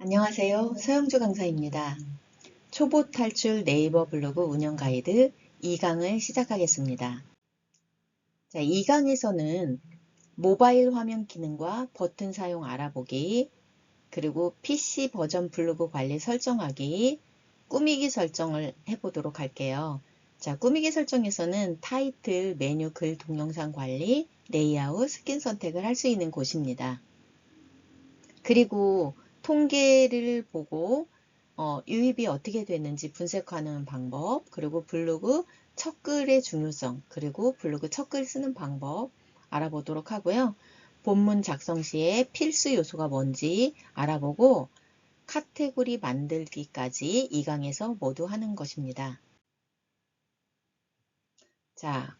안녕하세요. 서영주 강사입니다. 초보 탈출 네이버 블로그 운영 가이드 2강을 시작하겠습니다. 자, 2강에서는 모바일 화면 기능과 버튼 사용 알아보기, 그리고 PC 버전 블로그 관리 설정하기, 꾸미기 설정을 해보도록 할게요. 자, 꾸미기 설정에서는 타이틀, 메뉴, 글, 동영상 관리, 레이아웃, 스킨 선택을 할 수 있는 곳입니다. 그리고 통계를 보고 유입이 어떻게 됐는지 분석하는 방법, 그리고 블로그 첫 글의 중요성, 그리고 블로그 첫 글 쓰는 방법 알아보도록 하고요. 본문 작성 시에 필수 요소가 뭔지 알아보고 카테고리 만들기까지 2강에서 모두 하는 것입니다. 자,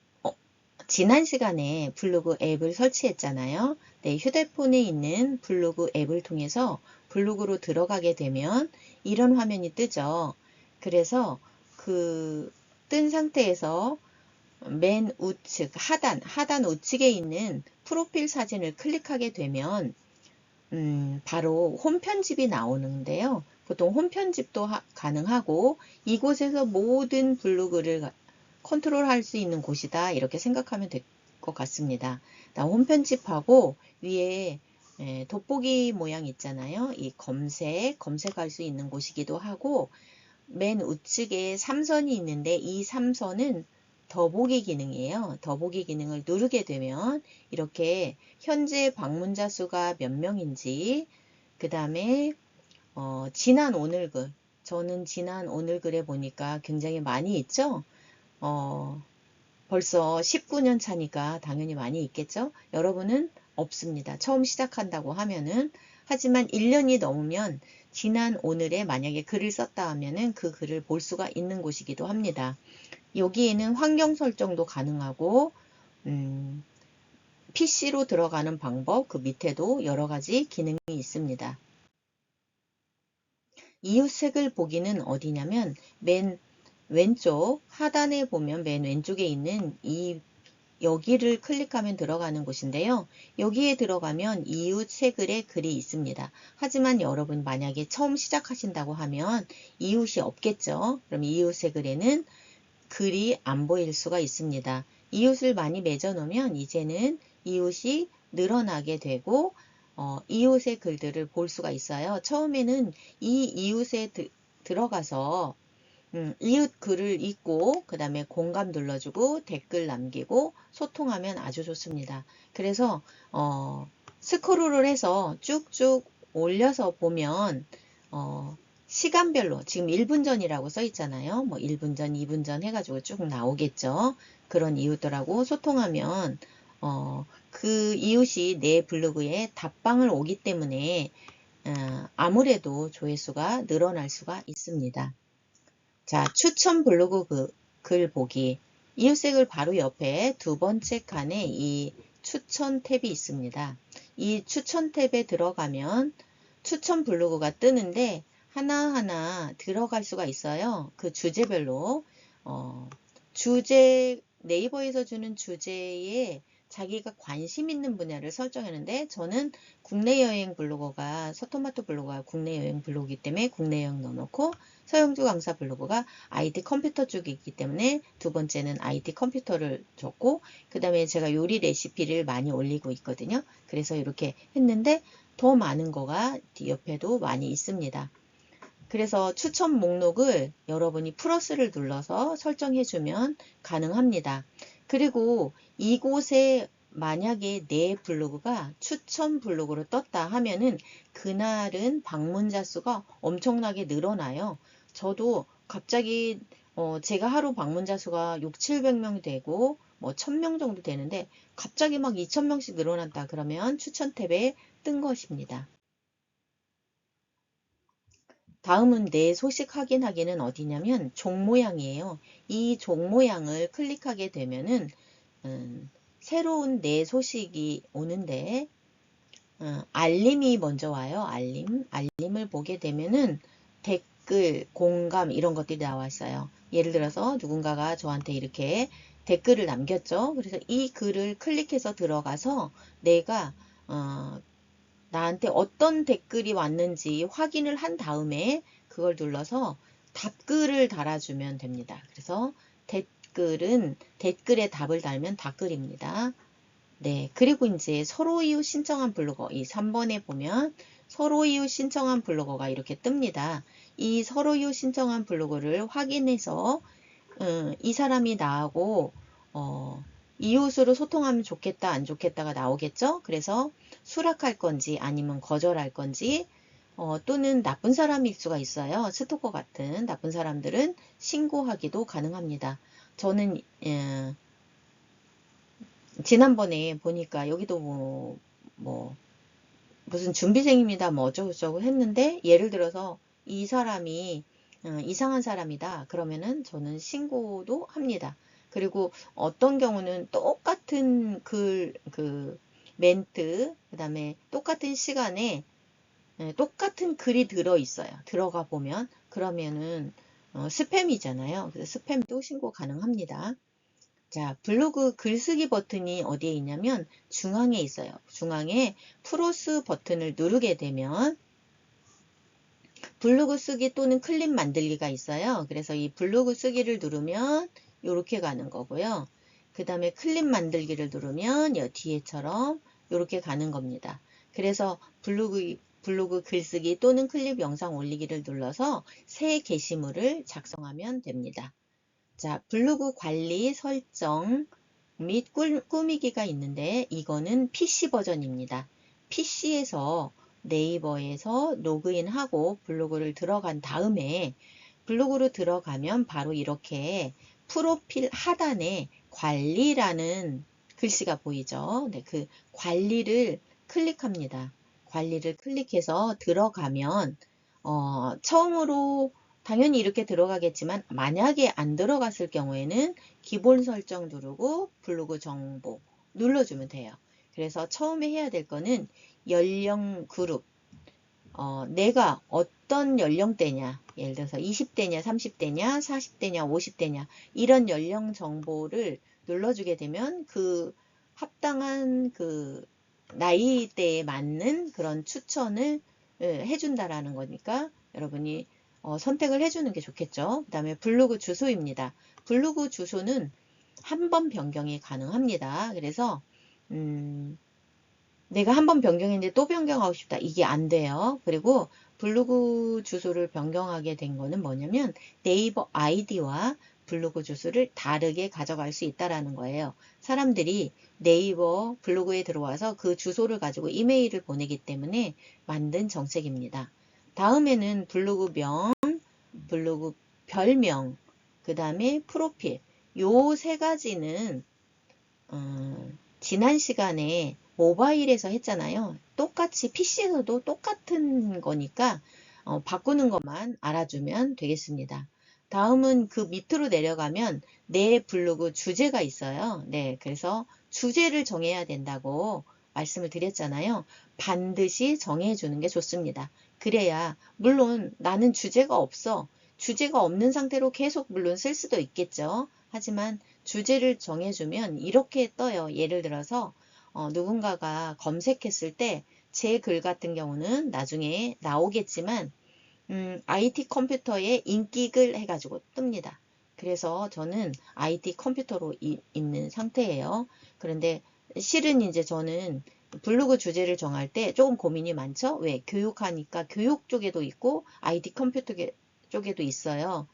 지난 시간에 블로그 앱을 설치했잖아요. 네, 휴대폰에 있는 블로그 앱을 통해서 블로그로 들어가게 되면 이런 화면이 뜨죠. 그래서 그 뜬 상태에서 맨 우측 하단 우측에 있는 프로필 사진을 클릭하게 되면 바로 홈 편집이 나오는데요. 보통 홈 편집도 가능하고 이곳에서 모든 블로그를 컨트롤할 수 있는 곳이다 이렇게 생각하면 될 것 같습니다. 홈 편집하고 위에 돋보기 모양 있잖아요. 이 검색할 수 있는 곳이기도 하고 맨 우측에 3선이 있는데 이 3선은 더보기 기능이에요. 더보기 기능을 누르게 되면 이렇게 현재 방문자 수가 몇 명인지, 그 다음에 지난 오늘글, 저는 지난 오늘글에 보니까 굉장히 많이 있죠. 벌써 19년 차니까 당연히 많이 있겠죠. 여러분은 없습니다. 처음 시작한다고 하면은. 하지만 1년이 넘으면 지난 오늘에 만약에 글을 썼다 하면은 그 글을 볼 수가 있는 곳이기도 합니다. 여기에는 환경 설정도 가능하고 PC로 들어가는 방법, 그 밑에도 여러 가지 기능이 있습니다. 이웃색을 보기는 어디냐면 맨 왼쪽 하단에 보면 맨 왼쪽에 있는 여기를 클릭하면 들어가는 곳인데요. 여기에 들어가면 이웃 세 글의 글이 있습니다. 하지만 여러분 만약에 처음 시작하신다고 하면 이웃이 없겠죠. 그럼 이웃 세 글에는 글이 안 보일 수가 있습니다. 이웃을 많이 맺어 놓으면 이제는 이웃이 늘어나게 되고 이웃의 글들을 볼 수가 있어요. 처음에는 이 이웃에 들어가서 이웃 글을 읽고 그 다음에 공감 눌러주고 댓글 남기고 소통하면 아주 좋습니다. 그래서 스크롤을 해서 쭉쭉 올려서 보면 시간별로 지금 1분 전이라고 써 있잖아요. 뭐 1분 전, 2분 전 해가지고 쭉 나오겠죠. 그런 이웃들하고 소통하면 그 이웃이 내 블로그에 답방을 오기 때문에 아무래도 조회수가 늘어날 수가 있습니다. 자, 추천 블로그 글 보기. 이웃색을 바로 옆에 두 번째 칸에 이 추천 탭이 있습니다. 이 추천 탭에 들어가면 추천 블로그가 뜨는데 하나하나 들어갈 수가 있어요. 그 주제별로. 네이버에서 주는 주제에 자기가 관심 있는 분야를 설정했는데 저는 국내 여행 블로거가 서토마토 블로거가 국내 여행 블로그이기 때문에 국내 여행 넣어놓고 서영주 강사 블로그가 IT 컴퓨터 쪽이기 때문에 두 번째는 IT 컴퓨터를 줬고 그 다음에 제가 요리 레시피를 많이 올리고 있거든요. 그래서 이렇게 했는데 더 많은 거가 옆에도 많이 있습니다. 그래서 추천 목록을 여러분이 플러스를 눌러서 설정해 주면 가능합니다. 그리고 이곳에 만약에 내 블로그가 추천 블로그로 떴다 하면은 그날은 방문자 수가 엄청나게 늘어나요. 저도 갑자기 제가 하루 방문자 수가 6, 700명 되고 뭐 1000명 정도 되는데 갑자기 막 2000명씩 늘어난다 그러면 추천 탭에 뜬 것입니다. 다음은 내 소식 확인하기는 어디냐면 종 모양이에요. 이 종 모양을 클릭하게 되면은 새로운 내 소식이 오는데 알림이 먼저 와요. 알림을 보게 되면은 댓글, 공감 이런 것들이 나와 있어요. 예를 들어서 누군가가 저한테 이렇게 댓글을 남겼죠. 그래서 이 글을 클릭해서 들어가서 내가 나한테 어떤 댓글이 왔는지 확인을 한 다음에 그걸 눌러서 답글을 달아주면 됩니다. 그래서 댓글에 답을 달면 답글입니다. 네, 그리고 이제 서로 이웃 신청한 블로거, 이 3번에 보면 서로 이웃 신청한 블로거가 이렇게 뜹니다. 이 서로 이웃 신청한 블로거를 확인해서 이 사람이 나하고 이웃으로 소통하면 좋겠다, 안 좋겠다가 나오겠죠? 그래서 수락할 건지 아니면 거절할 건지 또는 나쁜 사람일 수가 있어요. 스토커 같은 나쁜 사람들은 신고하기도 가능합니다. 저는 지난번에 보니까 여기도 뭐 무슨 준비생입니다 뭐 어쩌고저쩌고 했는데 예를 들어서 이 사람이 이상한 사람이다 그러면은 저는 신고도 합니다. 그리고 어떤 경우는 똑같은 그 멘트 그 다음에 똑같은 시간에 똑같은 글이 들어 있어요. 들어가 보면 그러면은 스팸이잖아요. 그래서 스팸도 신고 가능합니다. 자, 블로그 글쓰기 버튼이 어디에 있냐면 중앙에 있어요. 중앙에 플러스 버튼을 누르게 되면 블로그 쓰기 또는 클립 만들기가 있어요. 그래서 이 블로그 쓰기를 누르면 이렇게 가는 거고요. 그 다음에 클립 만들기를 누르면 여 뒤에처럼 이렇게 가는 겁니다. 그래서 블로그 글쓰기 또는 클립 영상 올리기를 눌러서 새 게시물을 작성하면 됩니다. 자, 블로그 관리 설정 및 꾸미기가 있는데 이거는 PC 버전입니다. PC에서 네이버에서 로그인하고 블로그를 들어간 다음에 블로그로 들어가면 바로 이렇게 프로필 하단에 관리라는 글씨가 보이죠. 네, 그 관리를 클릭합니다. 관리를 클릭해서 들어가면 처음으로 당연히 이렇게 들어가겠지만 만약에 안 들어갔을 경우에는 기본 설정 누르고 블로그 정보 눌러주면 돼요. 그래서 처음에 해야 될 거는 연령 그룹 내가 어떤 연령대냐 예를 들어서 20대냐 30대냐 40대냐 50대냐 이런 연령 정보를 눌러주게 되면 그 합당한 그 나이대에 맞는 그런 추천을 해준다라는 거니까 여러분이 선택을 해주는 게 좋겠죠. 그 다음에 블로그 주소입니다. 블로그 주소는 한 번 변경이 가능합니다. 그래서 내가 한 번 변경했는데 또 변경하고 싶다. 이게 안 돼요. 그리고 블로그 주소를 변경하게 된 거는 뭐냐면 네이버 아이디와 블로그 주소를 다르게 가져갈 수 있다라는 거예요. 사람들이 네이버 블로그에 들어와서 그 주소를 가지고 이메일을 보내기 때문에 만든 정책입니다. 다음에는 블로그명, 블로그 별명, 그 다음에 프로필 요 세 가지는 지난 시간에 모바일에서 했잖아요. 똑같이 PC에서도 똑같은 거니까 바꾸는 것만 알아주면 되겠습니다. 다음은 그 밑으로 내려가면 내 블로그 주제가 있어요. 네, 그래서 주제를 정해야 된다고 말씀을 드렸잖아요. 반드시 정해주는 게 좋습니다. 그래야 물론 나는 주제가 없어. 주제가 없는 상태로 계속 물론 쓸 수도 있겠죠. 하지만 주제를 정해주면 이렇게 떠요. 예를 들어서 누군가가 검색했을 때 제 글 같은 경우는 나중에 나오겠지만 IT 컴퓨터에 인기글 해가지고 뜹니다. 그래서 저는 IT 컴퓨터로 있는 상태예요. 그런데 실은 이제 저는 블로그 주제를 정할 때 조금 고민이 많죠. 왜? 교육하니까 교육 쪽에도 있고 IT 컴퓨터 쪽에도 있어요.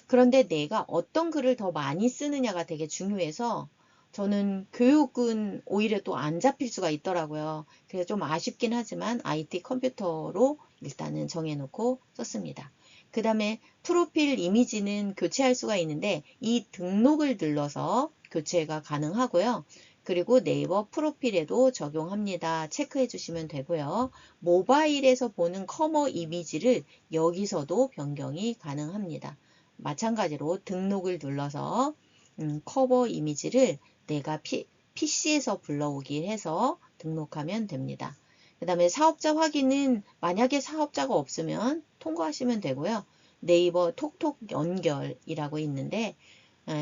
그런데 내가 어떤 글을 더 많이 쓰느냐가 되게 중요해서 저는 교육은 오히려 또 안 잡힐 수가 있더라고요. 그래서 좀 아쉽긴 하지만 IT 컴퓨터로 일단은 정해놓고 썼습니다. 그 다음에 프로필 이미지는 교체할 수가 있는데 이 등록을 눌러서 교체가 가능하고요. 그리고 네이버 프로필에도 적용합니다. 체크해 주시면 되고요. 모바일에서 보는 커머 이미지를 여기서도 변경이 가능합니다. 마찬가지로 등록을 눌러서 커버 이미지를 내가 PC에서 불러오기 해서 등록하면 됩니다. 그 다음에 사업자 확인은 만약에 사업자가 없으면 통과하시면 되고요. 네이버 톡톡 연결이라고 있는데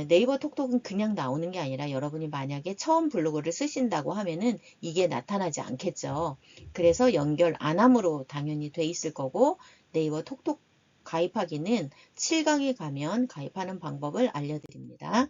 네이버 톡톡은 그냥 나오는 게 아니라 여러분이 만약에 처음 블로그를 쓰신다고 하면은 이게 나타나지 않겠죠. 그래서 연결 안 함으로 당연히 돼 있을 거고 네이버 톡톡 가입하기는 7강에 가면 가입하는 방법을 알려드립니다.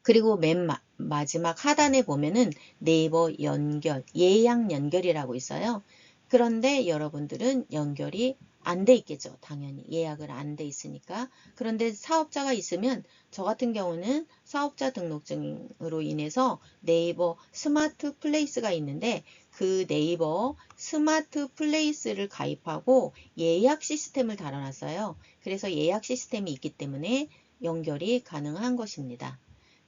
그리고 맨 마지막 하단에 보면은 네이버 연결, 예약 연결이라고 있어요. 그런데 여러분들은 연결이 안 돼 있겠죠. 당연히 예약을 안 돼 있으니까. 그런데 사업자가 있으면 저 같은 경우는 사업자 등록증으로 인해서 네이버 스마트 플레이스가 있는데 그 네이버 스마트 플레이스를 가입하고 예약 시스템을 달아놨어요. 그래서 예약 시스템이 있기 때문에 연결이 가능한 것입니다.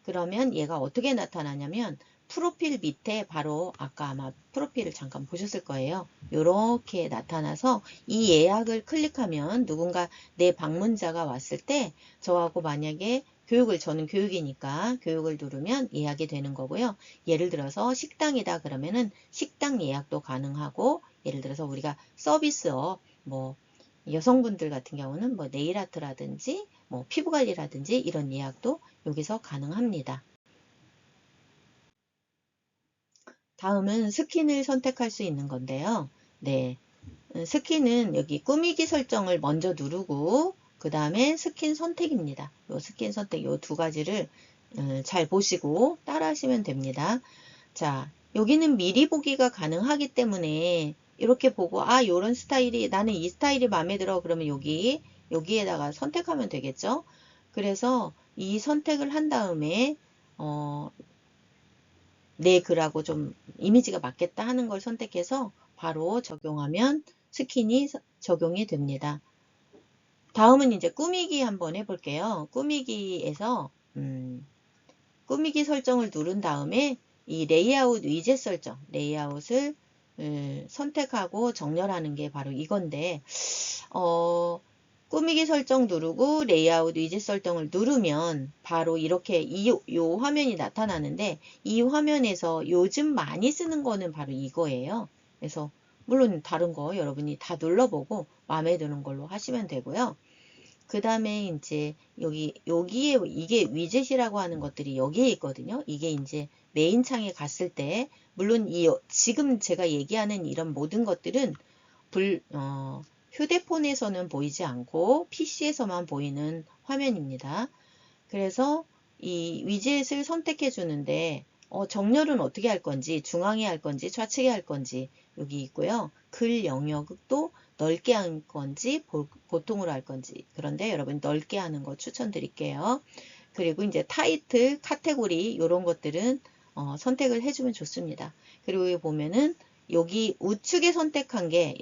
그러면 얘가 어떻게 나타나냐면 프로필 밑에 바로 아까 아마 프로필을 잠깐 보셨을 거예요. 이렇게 나타나서 이 예약을 클릭하면 누군가 내 방문자가 왔을 때 저하고 만약에 저는 교육이니까 교육을 누르면 예약이 되는 거고요. 예를 들어서 식당이다 그러면은 식당 예약도 가능하고 예를 들어서 우리가 서비스업 뭐 여성분들 같은 경우는 뭐 네일 아트라든지 뭐 피부 관리라든지 이런 예약도 여기서 가능합니다. 다음은 스킨을 선택할 수 있는 건데요. 네, 스킨은 여기 꾸미기 설정을 먼저 누르고 그 다음에 스킨 선택입니다. 요 스킨 선택 요 두 가지를 잘 보시고 따라 하시면 됩니다. 자, 여기는 미리 보기가 가능하기 때문에 이렇게 보고 요런 스타일이 나는 이 스타일이 마음에 들어 그러면 여기에다가 선택하면 되겠죠. 그래서 이 선택을 한 다음에 내 글하고 좀 이미지가 맞겠다 하는 걸 선택해서 바로 적용하면 스킨이 적용이 됩니다. 다음은 이제 꾸미기 한번 해볼게요. 꾸미기에서 꾸미기 설정을 누른 다음에 이 레이아웃 위젯 설정, 레이아웃을 선택하고 정렬하는 게 바로 이건데 꾸미기 설정 누르고 레이아웃 위젯 설정을 누르면 바로 이렇게 요 화면이 나타나는데 이 화면에서 요즘 많이 쓰는 거는 바로 이거예요. 그래서 물론 다른 거 여러분이 다 눌러보고 마음에 드는 걸로 하시면 되고요. 그 다음에 이제 여기에 이게 위젯이라고 하는 것들이 여기에 있거든요. 이게 이제 메인 창에 갔을 때 물론 지금 제가 얘기하는 이런 모든 것들은 휴대폰에서는 보이지 않고 PC에서만 보이는 화면입니다. 그래서 이 위젯을 선택해 주는데 정렬은 어떻게 할 건지 중앙에 할 건지 좌측에 할 건지 여기 있고요. 글 영역도 넓게 할 건지 보통으로 할 건지 그런데 여러분 넓게 하는 거 추천드릴게요. 그리고 이제 타이틀, 카테고리 이런 것들은 선택을 해주면 좋습니다. 그리고 여기 보면은 여기 우측에 선택한 게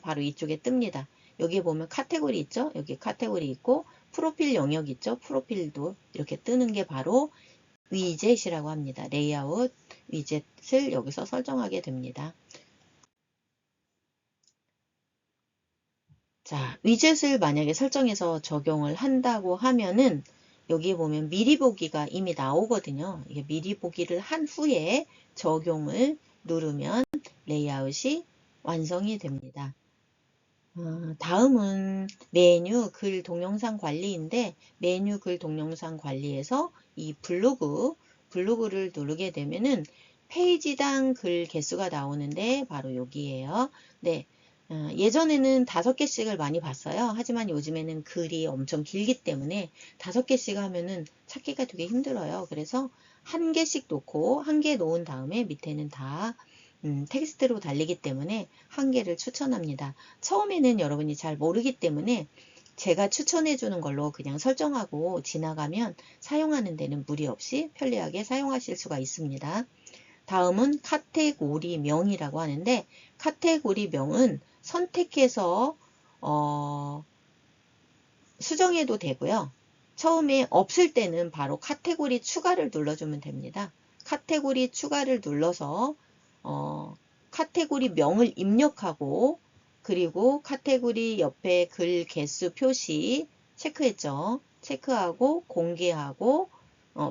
바로 이쪽에 뜹니다. 여기 보면 카테고리 있죠? 여기 카테고리 있고 프로필 영역 있죠? 프로필도 이렇게 뜨는 게 바로 위젯이라고 합니다. 레이아웃 위젯을 여기서 설정하게 됩니다. 자, 위젯을 만약에 설정해서 적용을 한다고 하면은 여기 보면 미리 보기가 이미 나오거든요. 이게 미리 보기를 한 후에 적용을 누르면 레이아웃이 완성이 됩니다. 다음은 메뉴 글 동영상 관리인데 메뉴 글 동영상 관리에서 이 블로그를 누르게 되면은 페이지당 글 개수가 나오는데 바로 여기에요. 네. 예전에는 5개씩을 많이 봤어요. 하지만 요즘에는 글이 엄청 길기 때문에 5개씩 하면은 찾기가 되게 힘들어요. 그래서 1개씩 놓고 1개 놓은 다음에 밑에는 다 텍스트로 달리기 때문에 1개를 추천합니다. 처음에는 여러분이 잘 모르기 때문에 제가 추천해 주는 걸로 그냥 설정하고 지나가면 사용하는 데는 무리 없이 편리하게 사용하실 수가 있습니다. 다음은 카테고리명이라고 하는데 카테고리명은 선택해서 수정해도 되고요. 처음에 없을 때는 바로 카테고리 추가를 눌러주면 됩니다. 카테고리 추가를 눌러서 카테고리 명을 입력하고 그리고 카테고리 옆에 글 개수 표시 체크했죠. 체크하고 공개하고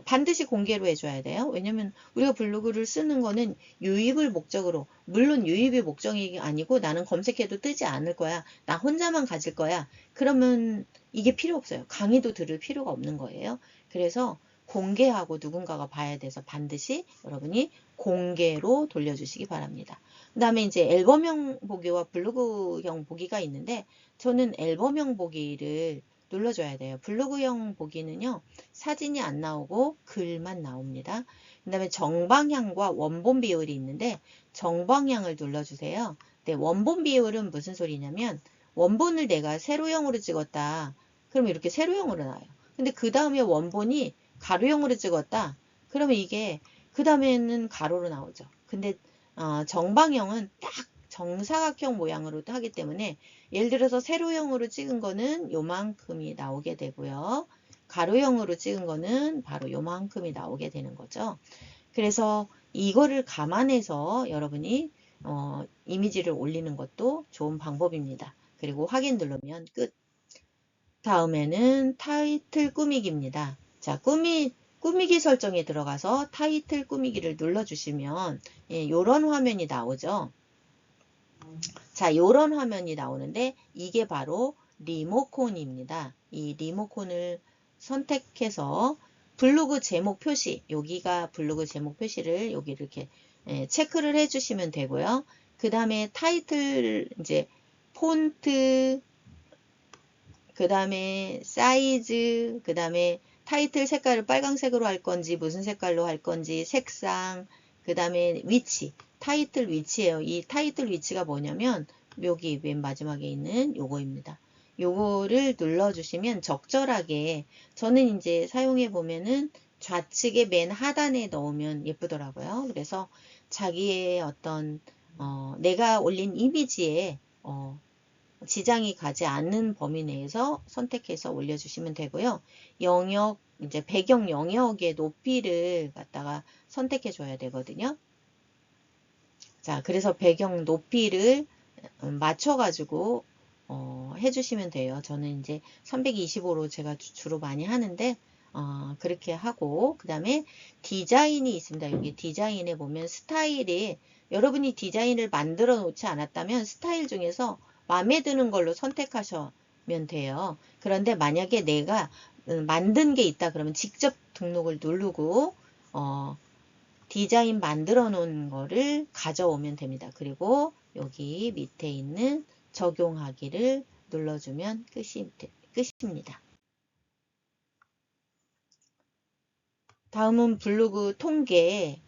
반드시 공개로 해줘야 돼요. 왜냐면 우리가 블로그를 쓰는 거는 유입을 목적으로, 물론 유입이 목적이 아니고 나는 검색해도 뜨지 않을 거야. 나 혼자만 가질 거야. 그러면 이게 필요 없어요. 강의도 들을 필요가 없는 거예요. 그래서 공개하고 누군가가 봐야 돼서 반드시 여러분이 공개로 돌려주시기 바랍니다. 그 다음에 이제 앨범형 보기와 블로그형 보기가 있는데 저는 앨범형 보기를 눌러줘야 돼요. 블로그형 보기는요. 사진이 안 나오고 글만 나옵니다. 그 다음에 정방향과 원본 비율이 있는데 정방향을 눌러주세요. 네, 원본 비율은 무슨 소리냐면 원본을 내가 세로형으로 찍었다. 그러면 이렇게 세로형으로 나와요. 근데 그 다음에 원본이 가로형으로 찍었다. 그러면 이게 그 다음에는 가로로 나오죠. 근데 정방형은 딱 정사각형 모양으로 하기 때문에 예를 들어서 세로형으로 찍은 거는 요만큼이 나오게 되고요. 가로형으로 찍은 거는 바로 요만큼이 나오게 되는 거죠. 그래서 이거를 감안해서 여러분이 이미지를 올리는 것도 좋은 방법입니다. 그리고 확인 누르면 끝. 다음에는 타이틀 꾸미기입니다. 자, 꾸미기 설정에 들어가서 타이틀 꾸미기를 눌러주시면 이런 화면이 나오죠. 자, 이런 화면이 나오는데 이게 바로 리모콘입니다. 이 리모콘을 선택해서 블로그 제목 표시, 여기가 블로그 제목 표시를 여기 이렇게 체크를 해주시면 되고요. 그 다음에 타이틀, 이제 폰트, 그 다음에 사이즈, 그 다음에 타이틀 색깔을 빨강색으로 할 건지 무슨 색깔로 할 건지 색상, 그 다음에 위치, 타이틀 위치예요. 이 타이틀 위치가 뭐냐면 여기 맨 마지막에 있는 요거입니다. 요거를 눌러주시면 적절하게, 저는 이제 사용해 보면은 좌측에 맨 하단에 넣으면 예쁘더라고요. 그래서 자기의 어떤 내가 올린 이미지에 지장이 가지 않는 범위 내에서 선택해서 올려주시면 되고요. 영역, 이제 배경 영역의 높이를 갖다가 선택해 줘야 되거든요. 자, 그래서 배경 높이를 맞춰가지고 해주시면 돼요. 저는 이제 325로 제가 주로 많이 하는데 그렇게 하고, 그 다음에 디자인이 있습니다. 여기 디자인에 보면 스타일이, 여러분이 디자인을 만들어 놓지 않았다면 스타일 중에서 마음에 드는 걸로 선택하시면 돼요. 그런데 만약에 내가 만든 게 있다 그러면 직접 등록을 누르고 디자인 만들어 놓은 거를 가져오면 됩니다. 그리고 여기 밑에 있는 적용하기를 눌러주면 끝입니다. 다음은 블로그 통계,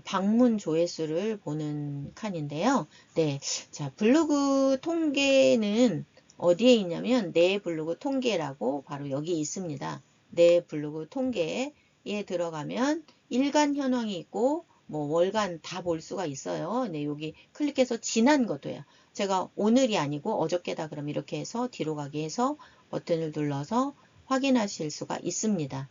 방문 조회수를 보는 칸인데요. 네, 자, 블로그 통계는 어디에 있냐면 내 블로그 통계라고 바로 여기 있습니다. 내 블로그 통계에 들어가면 일간 현황이 있고 뭐 월간 다 볼 수가 있어요. 네, 여기 클릭해서 지난 것도 해요. 제가 오늘이 아니고 어저께다 그럼 이렇게 해서 뒤로 가게 해서 버튼을 눌러서 확인하실 수가 있습니다.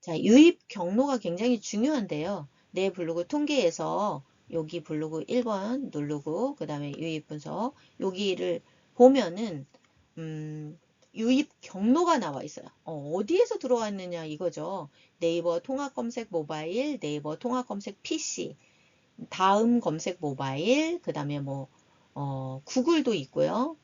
자, 유입 경로가 굉장히 중요한데요. 내 블로그 통계에서 여기 블로그 1번 누르고 그 다음에 유입 분석 여기를 보면은 유입 경로가 나와 있어요. 어디에서 들어왔느냐 이거죠. 네이버 통합 검색 모바일, 네이버 통합 검색 PC, 다음 검색 모바일, 그 다음에 뭐 구글도 있고요.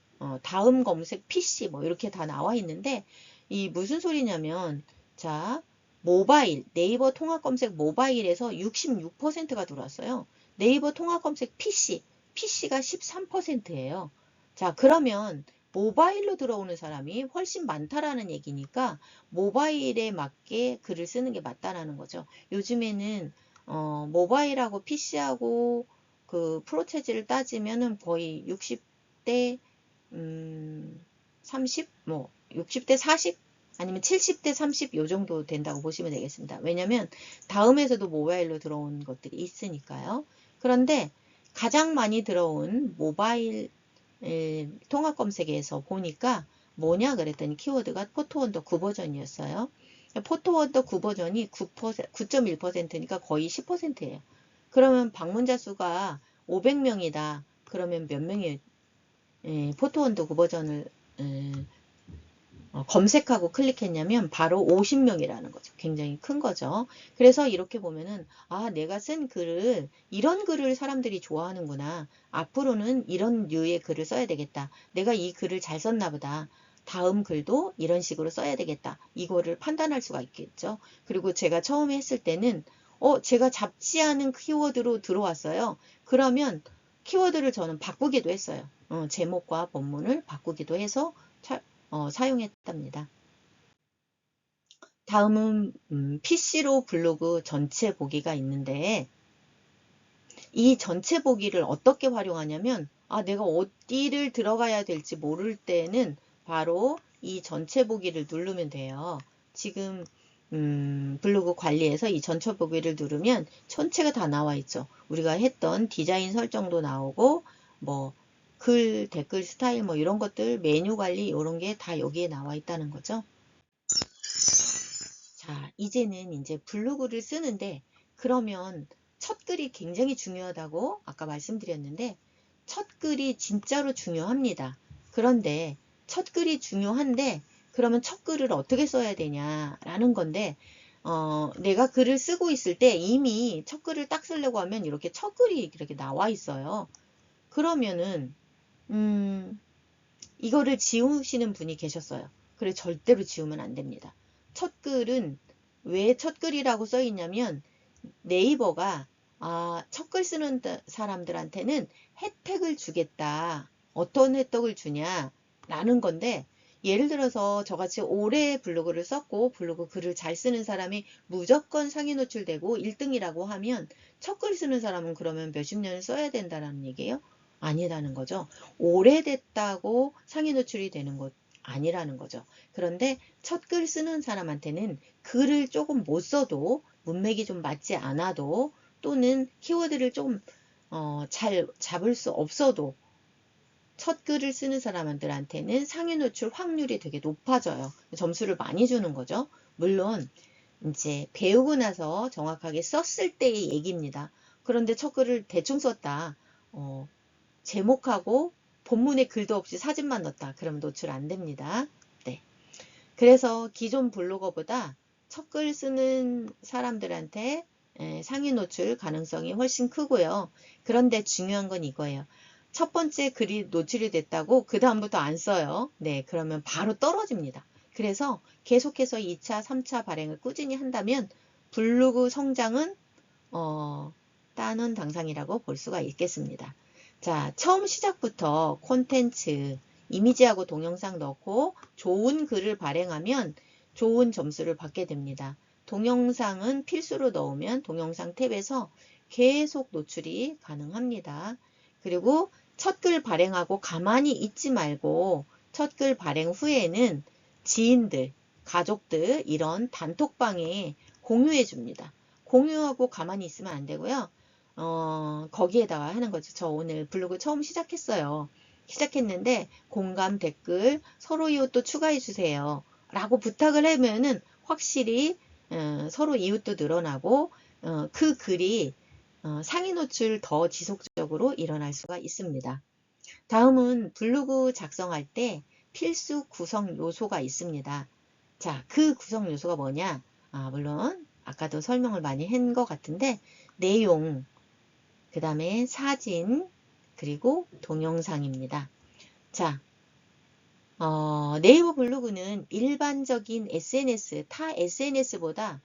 다음 검색 PC 뭐 이렇게 다 나와 있는데 이 무슨 소리냐면 자, 모바일, 네이버 통합검색 모바일에서 66%가 들어왔어요. 네이버 통합검색 PC가 13%예요. 자, 그러면 모바일로 들어오는 사람이 훨씬 많다라는 얘기니까 모바일에 맞게 글을 쓰는 게 맞다라는 거죠. 요즘에는 모바일하고 PC하고 그 프로체질을 따지면은 거의 60대 30, 뭐 60대 40 아니면 70대 30 요 정도 된다고 보시면 되겠습니다. 왜냐면 다음에서도 모바일로 들어온 것들이 있으니까요. 그런데 가장 많이 들어온 모바일 통합 검색에서 보니까 뭐냐 그랬더니 키워드가 포토원더 9버전이었어요. 포토원더 9버전이 9.1%니까 거의 10%예요. 그러면 방문자 수가 500명이다. 그러면 몇 명이 포토원더 9버전을 검색하고 클릭했냐면 바로 50명이라는 거죠. 굉장히 큰 거죠. 그래서 이렇게 보면은 내가 쓴 글을 이런 글을 사람들이 좋아하는구나. 앞으로는 이런 류의 글을 써야 되겠다. 내가 이 글을 잘 썼나 보다. 다음 글도 이런 식으로 써야 되겠다. 이거를 판단할 수가 있겠죠. 그리고 제가 처음에 했을 때는 제가 잡지 않은 키워드로 들어왔어요. 그러면 키워드를 저는 바꾸기도 했어요. 제목과 본문을 바꾸기도 해서 사용했답니다. 다음은 PC로 블로그 전체 보기가 있는데 이 전체 보기를 어떻게 활용하냐면 내가 어디를 들어가야 될지 모를 때는 바로 이 전체 보기를 누르면 돼요. 지금 블로그 관리에서 이 전체 보기를 누르면 전체가 다 나와 있죠. 우리가 했던 디자인 설정도 나오고 뭐 글, 댓글 스타일 뭐 이런 것들 메뉴 관리 이런 게 다 여기에 나와 있다는 거죠. 자, 이제는 이제 블로그를 쓰는데 그러면 첫 글이 굉장히 중요하다고 아까 말씀드렸는데 첫 글이 진짜로 중요합니다. 그런데 첫 글이 중요한데 그러면 첫 글을 어떻게 써야 되냐라는 건데 내가 글을 쓰고 있을 때 이미 첫 글을 딱 쓰려고 하면 이렇게 첫 글이 이렇게 나와 있어요. 그러면은 이거를 지우시는 분이 계셨어요. 그래 절대로 지우면 안 됩니다. 첫 글은 왜 첫 글이라고 써 있냐면 네이버가 첫 글 쓰는 사람들한테는 혜택을 주겠다. 어떤 혜택을 주냐 라는 건데 예를 들어서 저같이 오래 블로그를 썼고 블로그 글을 잘 쓰는 사람이 무조건 상위 노출되고 1등이라고 하면 첫 글 쓰는 사람은 그러면 몇십 년을 써야 된다는 얘기예요? 아니라는 거죠. 오래됐다고 상위 노출이 되는 것 아니라는 거죠. 그런데 첫 글 쓰는 사람한테는 글을 조금 못 써도 문맥이 좀 맞지 않아도 또는 키워드를 좀 잘 잡을 수 없어도 첫 글을 쓰는 사람들한테는 상위 노출 확률이 되게 높아져요. 점수를 많이 주는 거죠. 물론 이제 배우고 나서 정확하게 썼을 때의 얘기입니다. 그런데 첫 글을 대충 썼다. 제목하고 본문에 글도 없이 사진만 넣었다. 그러면 노출 안 됩니다. 네. 그래서 기존 블로거보다 첫 글 쓰는 사람들한테 상위 노출 가능성이 훨씬 크고요. 그런데 중요한 건 이거예요. 첫 번째 글이 노출이 됐다고 그 다음부터 안 써요. 네, 그러면 바로 떨어집니다. 그래서 계속해서 2차, 3차 발행을 꾸준히 한다면 블로그 성장은 따는 당상이라고 볼 수가 있겠습니다. 자, 처음 시작부터 콘텐츠, 이미지하고 동영상 넣고 좋은 글을 발행하면 좋은 점수를 받게 됩니다. 동영상은 필수로 넣으면 동영상 탭에서 계속 노출이 가능합니다. 그리고 첫 글 발행하고 가만히 있지 말고 첫 글 발행 후에는 지인들, 가족들 이런 단톡방에 공유해 줍니다. 공유하고 가만히 있으면 안 되고요. 거기에다가 하는 거죠. 저 오늘 블로그 처음 시작했어요. 시작했는데 공감 댓글 서로 이웃도 추가해 주세요. 라고 부탁을 하면은 확실히 서로 이웃도 늘어나고 그 글이 상위 노출 더 지속적으로 일어날 수가 있습니다. 다음은 블로그 작성할 때 필수 구성 요소가 있습니다. 자, 그 구성 요소가 뭐냐? 물론 아까도 설명을 많이 한 것 같은데 내용, 그 다음에 사진, 그리고 동영상입니다. 자, 네이버 블로그는 일반적인 SNS, 타 SNS보다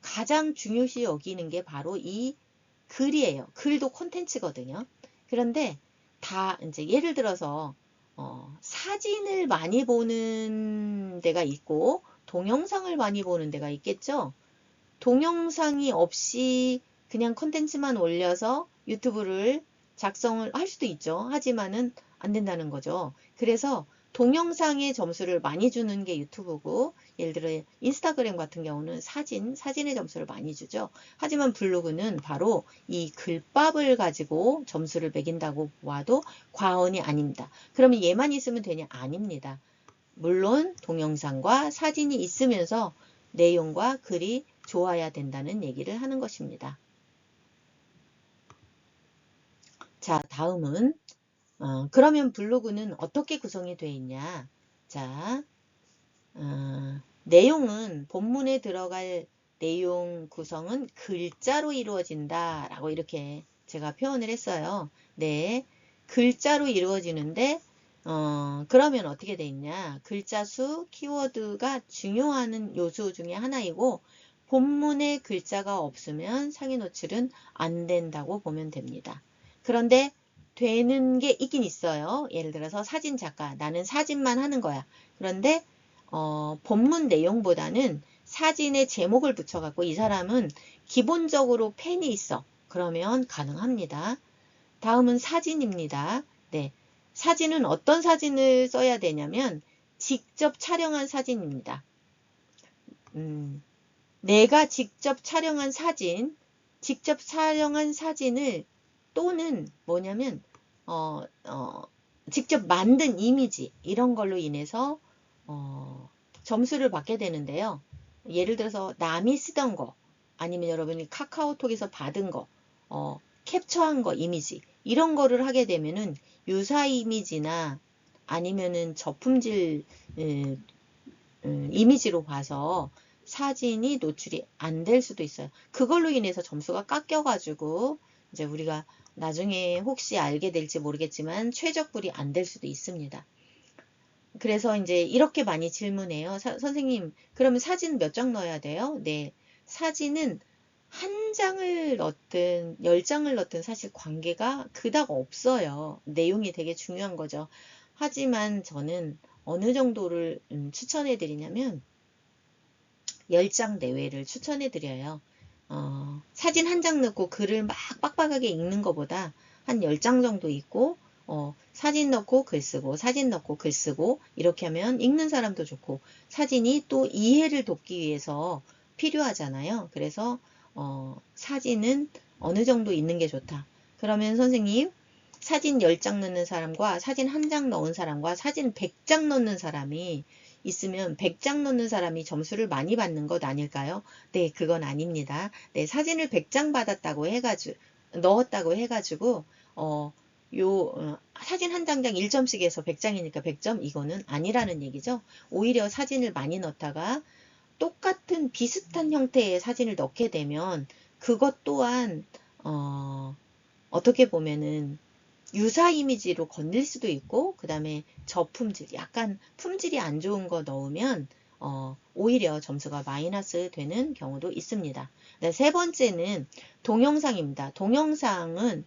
가장 중요시 여기는 게 바로 이 글이에요. 글도 콘텐츠거든요. 그런데 다 이제 예를 들어서 사진을 많이 보는 데가 있고 동영상을 많이 보는 데가 있겠죠. 동영상이 없이 그냥 콘텐츠만 올려서 유튜브를 작성을 할 수도 있죠. 하지만은 안 된다는 거죠. 그래서 동영상에 점수를 많이 주는 게 유튜브고 예를 들어 인스타그램 같은 경우는 사진에 점수를 많이 주죠. 하지만 블로그는 바로 이 글밥을 가지고 점수를 매긴다고 봐도 과언이 아닙니다. 그러면 얘만 있으면 되냐? 아닙니다. 물론 동영상과 사진이 있으면서 내용과 글이 좋아야 된다는 얘기를 하는 것입니다. 자, 다음은 그러면 블로그는 어떻게 구성이 되어 있냐? 자, 내용은 본문에 들어갈 내용 구성은 글자로 이루어진다 라고 이렇게 제가 표현을 했어요. 네, 글자로 이루어지는데 그러면 어떻게 돼 있냐? 글자 수, 키워드가 중요한 요소 중에 하나이고 본문에 글자가 없으면 상위 노출은 안 된다고 보면 됩니다. 그런데 되는 게 있긴 있어요. 예를 들어서 사진 작가, 나는 사진만 하는 거야. 그런데 본문 내용보다는 사진에 제목을 붙여갖고 이 사람은 기본적으로 펜이 있어. 그러면 가능합니다. 다음은 사진입니다. 네, 사진은 어떤 사진을 써야 되냐면 직접 촬영한 사진입니다. 내가 직접 촬영한 사진을 또는 뭐냐면 직접 만든 이미지 이런 걸로 인해서 점수를 받게 되는데요. 예를 들어서 남이 쓰던 거 아니면 여러분이 카카오톡에서 받은 거 캡처한 거 이미지 이런 거를 하게 되면은 유사 이미지나 아니면은 저품질 이미지로 봐서 사진이 노출이 안 될 수도 있어요. 그걸로 인해서 점수가 깎여가지고 이제 우리가 나중에 혹시 알게 될지 모르겠지만 최적불이 안 될 수도 있습니다. 그래서 이제 이렇게 많이 질문해요. 선생님, 그러면 사진 몇 장 넣어야 돼요? 네. 사진은 한 장을 넣든 10장을 넣든 사실 관계가 그닥 없어요. 내용이 되게 중요한 거죠. 하지만 저는 어느 정도를 추천해 드리냐면 10장 내외를 추천해 드려요. 사진 한 장 넣고 글을 막 빡빡하게 읽는 것보다 한 10장 정도 읽고 사진 넣고 글 쓰고 사진 넣고 글 쓰고 이렇게 하면 읽는 사람도 좋고 사진이 또 이해를 돕기 위해서 필요하잖아요. 그래서 사진은 어느 정도 있는 게 좋다. 그러면 선생님 사진 10장 넣는 사람과 사진 한 장 넣은 사람과 사진 100장 넣는 사람이 있으면 100장 넣는 사람이 점수를 많이 받는 것 아닐까요? 네, 그건 아닙니다. 네, 사진을 100장 넣었다고 해가지고 사진 한 장당 1점씩 해서 100장이니까 100점 이거는 아니라는 얘기죠. 오히려 사진을 많이 넣다가 똑같은 비슷한 형태의 사진을 넣게 되면 그것 또한 어떻게 보면은 유사 이미지로 건들 수도 있고 그 다음에 저품질 약간 품질이 안 좋은 거 넣으면 오히려 점수가 마이너스 되는 경우도 있습니다. 네, 세 번째는 동영상입니다. 동영상은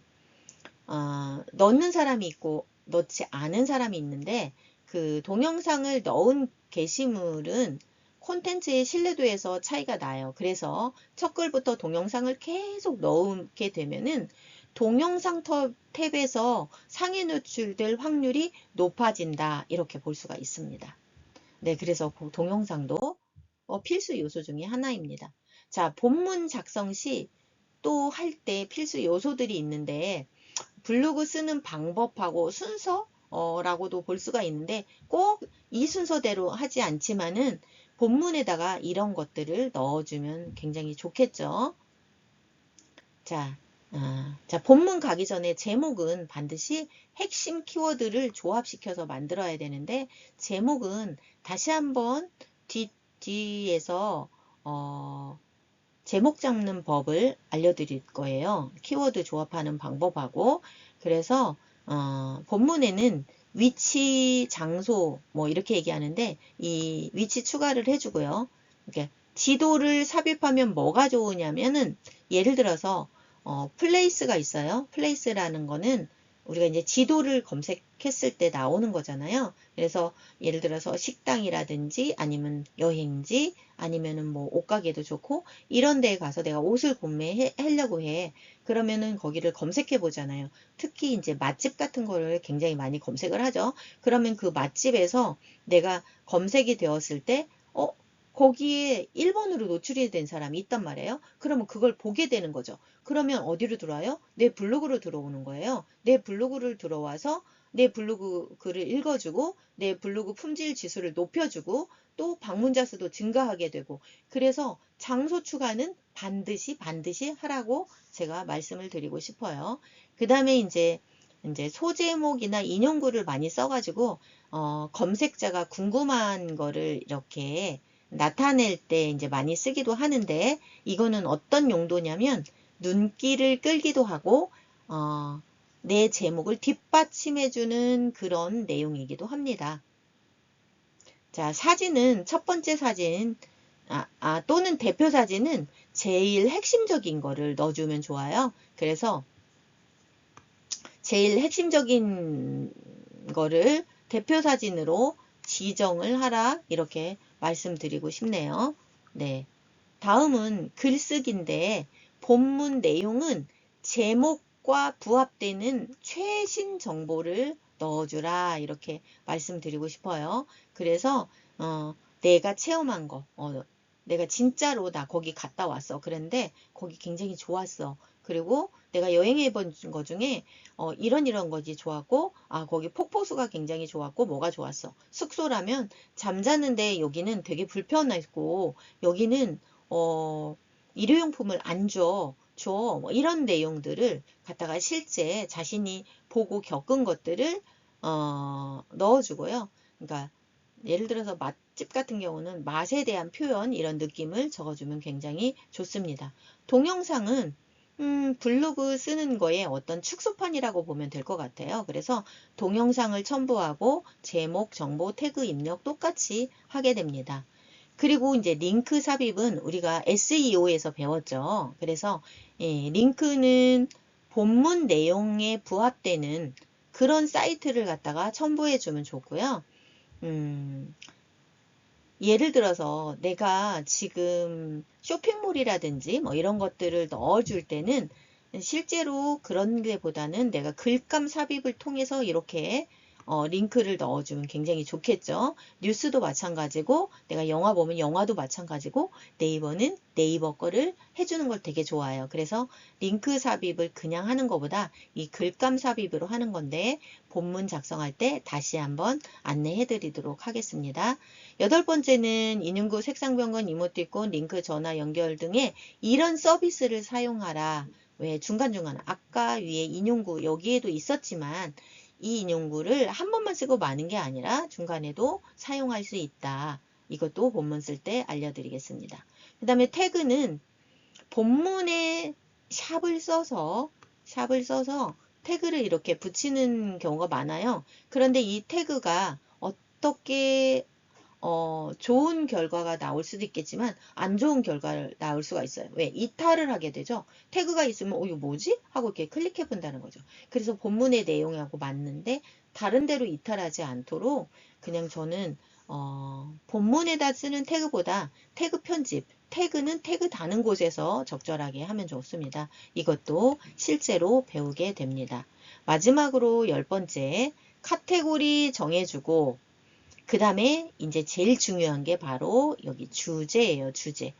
넣는 사람이 있고 넣지 않은 사람이 있는데 그 동영상을 넣은 게시물은 콘텐츠의 신뢰도에서 차이가 나요. 그래서 첫 글부터 동영상을 계속 넣게 되면은 동영상 탭에서 상위 노출될 확률이 높아진다. 이렇게 볼 수가 있습니다. 네, 그래서 동영상도 필수 요소 중에 하나입니다. 자, 본문 작성 시 또 할 때 필수 요소들이 있는데 블로그 쓰는 방법하고 순서라고도 볼 수가 있는데 꼭 이 순서대로 하지 않지만은 본문에다가 이런 것들을 넣어주면 굉장히 좋겠죠. 자, 본문 가기 전에 제목은 반드시 핵심 키워드를 조합시켜서 만들어야 되는데 제목은 다시 한번 뒤에서 제목 잡는 법을 알려드릴 거예요. 키워드 조합하는 방법하고 그래서 본문에는 위치, 장소 뭐 이렇게 얘기하는데 이 위치 추가를 해주고요. 이렇게 지도를 삽입하면 뭐가 좋으냐면은 예를 들어서 플레이스가 있어요. 플레이스라는 거는 우리가 이제 지도를 검색했을 때 나오는 거잖아요. 그래서 예를 들어서 식당이라든지 아니면 여행지 아니면은 뭐 옷가게도 좋고 이런 데에 가서 내가 옷을 구매하려고 해. 그러면은 거기를 검색해 보잖아요. 특히 이제 맛집 같은 거를 굉장히 많이 검색을 하죠. 그러면 그 맛집에서 내가 검색이 되었을 때 거기에 1번으로 노출이 된 사람이 있단 말이에요. 그러면 그걸 보게 되는 거죠. 그러면 어디로 들어와요? 내 블로그로 들어오는 거예요. 내 블로그를 들어와서 내 블로그 글을 읽어주고 내 블로그 품질 지수를 높여주고 또 방문자 수도 증가하게 되고 그래서 장소 추가는 반드시 하라고 제가 말씀을 드리고 싶어요. 그 다음에 이제 이제 소제목이나 인용구를 많이 써가지고 검색자가 궁금한 거를 이렇게 나타낼 때 이제 많이 쓰기도 하는데, 이거는 어떤 용도냐면 눈길을 끌기도 하고 내 제목을 뒷받침해주는 그런 내용이기도 합니다. 자, 사진은 첫 번째 사진 또는 대표 사진은 제일 핵심적인 거를 넣어주면 좋아요. 그래서 제일 핵심적인 거를 대표 사진으로 지정을 하라, 이렇게 말씀드리고 싶네요. 네. 다음은 글쓰기인데, 본문 내용은 제목과 부합되는 최신 정보를 넣어주라, 이렇게 말씀드리고 싶어요. 그래서 내가 체험한 거, 내가 진짜로 나 거기 갔다 왔어. 그런데 거기 굉장히 좋았어. 그리고 내가 여행해 본 거 중에 이런 것이 좋았고, 거기 폭포수가 굉장히 좋았고, 뭐가 좋았어. 숙소라면 잠자는데 여기는 되게 불편했고, 여기는 일회용품을 안 줘. 뭐 이런 내용들을 갖다가 실제 자신이 보고 겪은 것들을 넣어주고요. 그러니까 예를 들어서 맛집 같은 경우는 맛에 대한 표현, 이런 느낌을 적어주면 굉장히 좋습니다. 동영상은 블로그 쓰는 거에 어떤 축소판이라고 보면 될 것 같아요. 그래서 동영상을 첨부하고 제목, 정보, 태그 입력 똑같이 하게 됩니다. 그리고 이제 링크 삽입은 우리가 SEO에서 배웠죠. 그래서 링크는 본문 내용에 부합되는 그런 사이트를 갖다가 첨부해 주면 좋고요. 예를 들어서 내가 지금 쇼핑몰이라든지 뭐 이런 것들을 넣어줄 때는 실제로 그런 데보다는 내가 글감 삽입을 통해서 이렇게 링크를 넣어주면 굉장히 좋겠죠. 뉴스도 마찬가지고, 내가 영화 보면 영화도 마찬가지고, 네이버는 네이버 거를 해주는 걸 되게 좋아해요. 그래서 링크 삽입을 그냥 하는 것보다 이 글감 삽입으로 하는 건데, 본문 작성할 때 다시 한번 안내해 드리도록 하겠습니다. 8번째는 인용구, 색상 변경, 이모티콘, 링크, 전화 연결 등의 이런 서비스를 사용하라. 왜 중간중간 아까 위에 인용구 여기에도 있었지만, 이 인용구를 한 번만 쓰고 마는 게 아니라 중간에도 사용할 수 있다. 이것도 본문 쓸 때 알려드리겠습니다. 그 다음에 태그는 본문에 샵을 써서 태그를 이렇게 붙이는 경우가 많아요. 그런데 이 태그가 어떻게 좋은 결과가 나올 수도 있겠지만 안 좋은 결과를 나올 수가 있어요. 왜? 이탈을 하게 되죠. 태그가 있으면 이거 뭐지? 하고 이렇게 클릭해 본다는 거죠. 그래서 본문의 내용하고 맞는데 다른 데로 이탈하지 않도록 그냥 저는 본문에다 쓰는 태그보다 태그 편집, 태그는 태그 다는 곳에서 적절하게 하면 좋습니다. 이것도 실제로 배우게 됩니다. 마지막으로 10번째, 카테고리 정해주고, 그 다음에 이제 제일 중요한 게 바로 여기 주제예요. 주제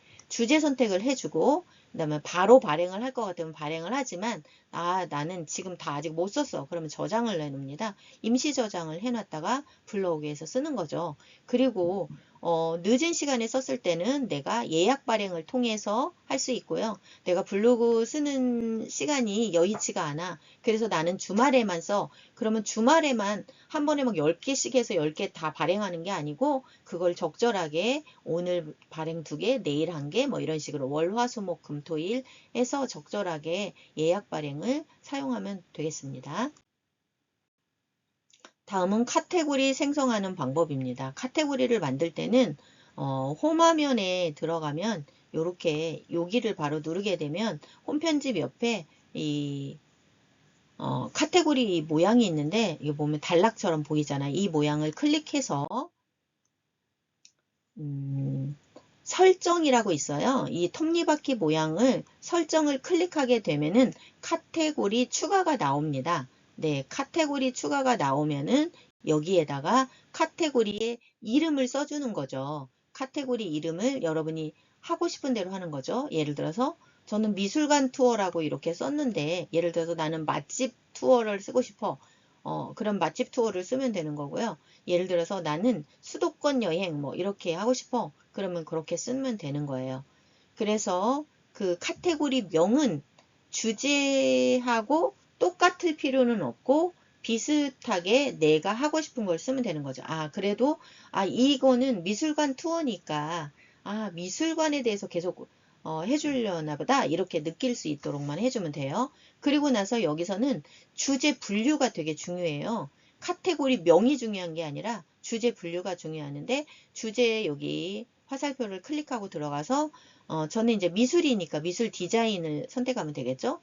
선택을 해주고, 그 다음에 바로 발행을 할 것 같으면 발행을 하지만, 나는 지금 다 아직 못 썼어. 그러면 저장을 해놓습니다. 임시 저장을 해놨다가 블로그에서 쓰는 거죠. 그리고 늦은 시간에 썼을 때는 내가 예약 발행을 통해서 할 수 있고요. 내가 블로그 쓰는 시간이 여의치가 않아. 그래서 나는 주말에만 써. 그러면 주말에만 한 번에 막 10개씩 해서 10개 다 발행하는 게 아니고, 그걸 적절하게 오늘 발행 2개, 내일 1개, 뭐 이런 식으로 월, 화, 수, 목, 금, 토, 일 해서 적절하게 예약 발행을 사용하면 되겠습니다. 다음은 카테고리 생성하는 방법입니다. 카테고리를 만들 때는 홈 화면에 들어가면 이렇게 여기를 바로 누르게 되면 홈 편집 옆에 이 카테고리 모양이 있는데, 이거 보면 단락처럼 보이잖아요. 이 모양을 클릭해서 설정이라고 있어요. 이 톱니바퀴 모양을 설정을 클릭하게 되면은 카테고리 추가가 나옵니다. 네, 카테고리 추가가 나오면은 여기에다가 카테고리의 이름을 써주는 거죠. 카테고리 이름을 여러분이 하고 싶은 대로 하는 거죠. 예를 들어서 저는 미술관 투어라고 이렇게 썼는데, 예를 들어서 나는 맛집 투어를 쓰고 싶어. 그럼 맛집 투어를 쓰면 되는 거고요. 예를 들어서 나는 수도권 여행 뭐 이렇게 하고 싶어. 그러면 그렇게 쓰면 되는 거예요. 그래서 그 카테고리 명은 주제하고 똑같을 필요는 없고 비슷하게 내가 하고 싶은 걸 쓰면 되는 거죠. 그래도 이거는 미술관 투어니까 미술관에 대해서 계속 해주려나 보다 이렇게 느낄 수 있도록만 해주면 돼요. 그리고 나서 여기서는 주제 분류가 되게 중요해요. 카테고리 명이 중요한 게 아니라 주제 분류가 중요한데 주제 여기 화살표를 클릭하고 들어가서 저는 이제 미술이니까 미술 디자인을 선택하면 되겠죠.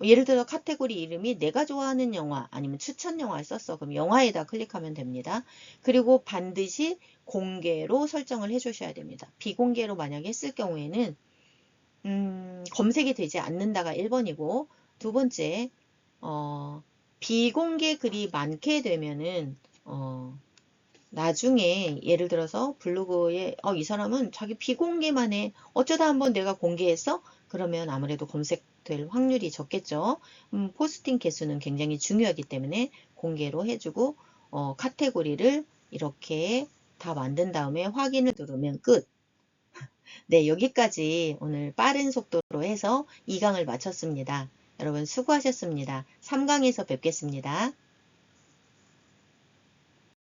예를 들어 카테고리 이름이 내가 좋아하는 영화 아니면 추천 영화를 썼어. 그럼 영화에다 클릭하면 됩니다. 그리고 반드시 공개로 설정을 해 주셔야 됩니다. 비공개로 만약에 했을 경우에는 검색이 되지 않는다가 1번이고 두 번째 비공개 글이 많게 되면은 나중에 예를 들어서 블로그에 이 사람은 자기 비공개만 해. 어쩌다 한번 내가 공개했어? 그러면 아무래도 검색될 확률이 적겠죠. 포스팅 개수는 굉장히 중요하기 때문에 공개로 해주고 카테고리를 이렇게 다 만든 다음에 확인을 누르면 끝. 네, 여기까지 오늘 빠른 속도로 해서 2강을 마쳤습니다. 여러분 수고하셨습니다. 3강에서 뵙겠습니다.